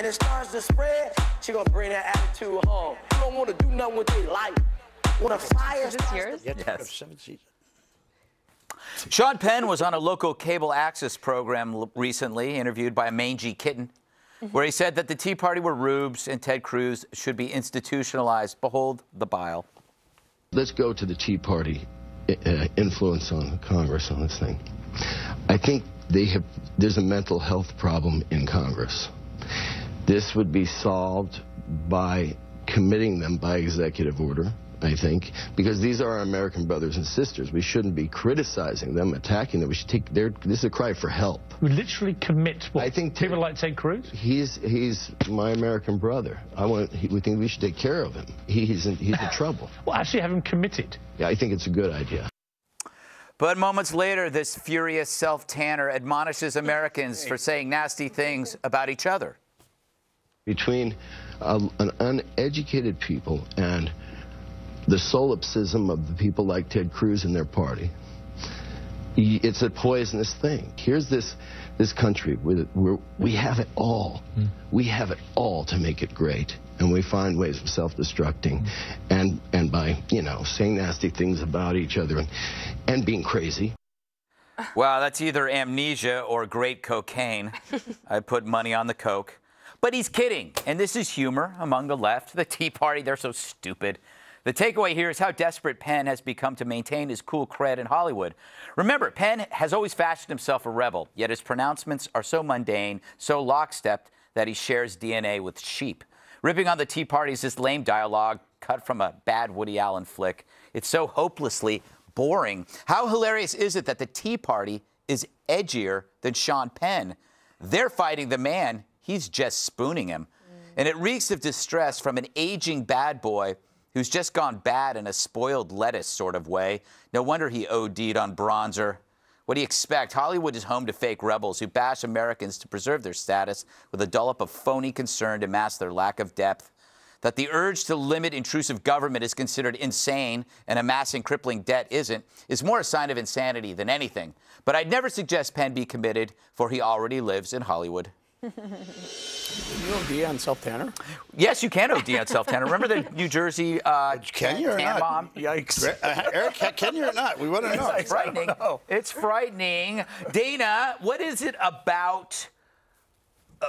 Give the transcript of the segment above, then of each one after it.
and it starts to spread, she gonna bring that attitude home. You don't want to do nothing with their life. When a fire Is this yours? Yes. Sean Penn was on a local cable access program recently, interviewed by a mangy kitten, where he said that the Tea Party were rubes and Ted Cruz should be institutionalized. Behold the bile. Let's go to the Tea Party influence on Congress on this thing. I think there's a mental health problem in Congress. This would be solved by committing them by executive order, I think, because these are our American brothers and sisters. We shouldn't be criticizing them, attacking them. We should take this is a cry for help. We literally commit what? I think people like Ted Cruz? He's my American brother. We think we should take care of him. He's in trouble. Well, actually have him committed. Yeah, I think it's a good idea. But moments later, this furious self-tanner admonishes Americans for saying nasty things about each other. Between an uneducated people and the solipsism of the people like Ted Cruz and their party, it's a poisonous thing. Here's this country where we have it all. We have it all to make it great. And we find ways of self-destructing and by, saying nasty things about each other and being crazy. Wow, that's either amnesia or great cocaine. I put money on the coke. But he's kidding. And this is humor among the left. The Tea Party, they're so stupid. The takeaway here is how desperate Penn has become to maintain his cool cred in Hollywood. Remember, Penn has always fashioned himself a rebel, yet his pronouncements are so mundane, so lockstep, that he shares DNA with sheep. Ripping on the Tea Party is this lame dialogue cut from a bad Woody Allen flick. It's so hopelessly boring. How hilarious is it that the Tea Party is edgier than Sean Penn? They're fighting the man. He's just spooning him. And it reeks of distress from an aging bad boy who's just gone bad in a spoiled lettuce sort of way. No wonder he OD'd on bronzer. What do you expect? Hollywood is home to fake rebels who bash Americans to preserve their status with a dollop of phony concern to mask their lack of depth. That the urge to limit intrusive government is considered insane and amassing crippling debt isn't, is more a sign of insanity than anything. But I'd never suggest Penn be committed, for he already lives in Hollywood. You OD on self-tanner? Yes, you can OD on self-tanner. Remember the New Jersey can you or not? Mom? Yikes. Eric, can you or not? We want to know. It's frightening. It's frightening. Dana, what is it about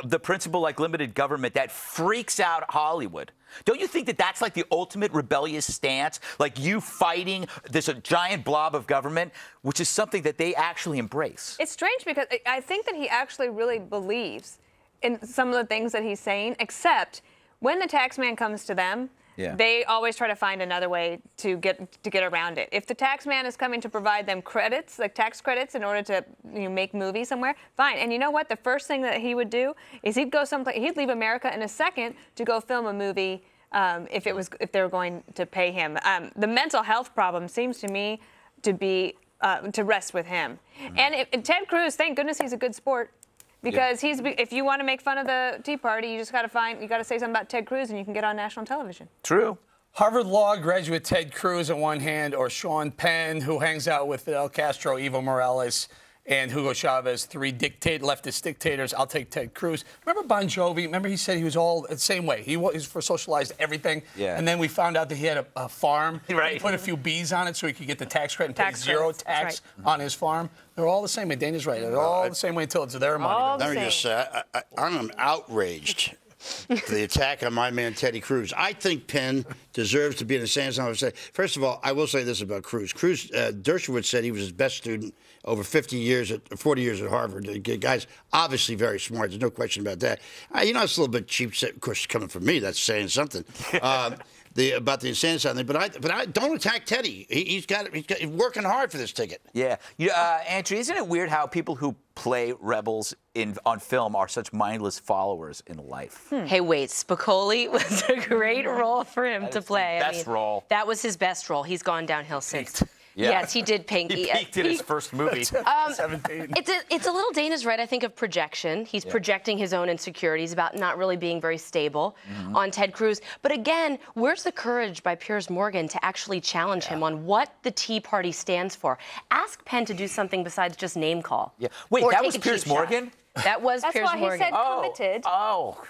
the principle like limited government that freaks out Hollywood? Don't you think that that's like the ultimate rebellious stance? Like you fighting this giant blob of government, which is something that they actually embrace. It's strange because I think that he actually really believes in some of the things that he's saying, except when the tax man comes to them, they always try to find another way to get around it. If the tax man is coming to provide them credits, like tax credits, in order to make movies somewhere, fine. And you know what? The first thing that he would do is he'd go someplace. He'd leave America in a second to go film a movie if they were going to pay him. The mental health problem seems to me to be to rest with him. And Ted Cruz, thank goodness he's a good sport. Because if you want to make fun of the Tea Party, you just got to say something about Ted Cruz, and you can get on national television. True. Harvard Law graduate Ted Cruz on one hand, or Sean Penn, who hangs out with Fidel Castro, Evo Morales, and Hugo Chavez, three leftist dictators. I'll take Ted Cruz. Remember Bon Jovi? Remember he said he was all the same way. He was for socialized everything. Yeah. And then we found out that he had a farm. Right. He put a few bees on it so he could get the tax credit and pay zero tax on his farm. They're all the same way. Dana's right. They're all the same way until it's their money. Let me just say, I'm outraged for the attack on my man Teddy Cruz. I think Penn deserves to be in the same zone. First of all, I will say this about Cruz. Dershowitz said he was his best student over 40 years at Harvard. The guy's obviously very smart. There's no question about that. It's a little bit cheap. Of course, coming from me, that's saying something. About the insanity something, but I don't attack Teddy. He's working hard for this ticket. Yeah, Andrew, isn't it weird how people who play rebels on film are such mindless followers in life? Hey, wait, Spicoli was a great role for him to play. Best role. That was his best role. He's gone downhill since. Yeah. Yes, he did pink. He peaked in his first movie. 17. It's a little Dana's right, I think, of projection. He's projecting his own insecurities about not really being very stable on Ted Cruz. But again, where's the courage by Piers Morgan to actually challenge him on what the Tea Party stands for? Ask Penn to do something besides just name call. Yeah. Wait, that was Piers Morgan? That was Piers Morgan. That's why he said committed. Oh.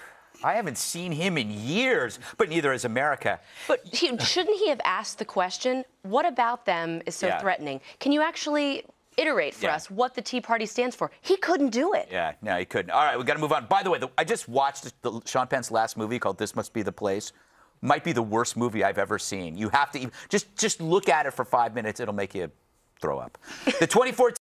I haven't seen him in years, but neither has America. But shouldn't he have asked the question, what about them is so threatening? Can you actually iterate for us what the Tea Party stands for? He couldn't do it. Yeah, no, he couldn't. All right, we got to move on. By the way, I just watched Sean Penn's last movie called This Must Be the Place. Might be the worst movie I've ever seen. You have to just look at it for 5 minutes. It'll make you throw up. The 2014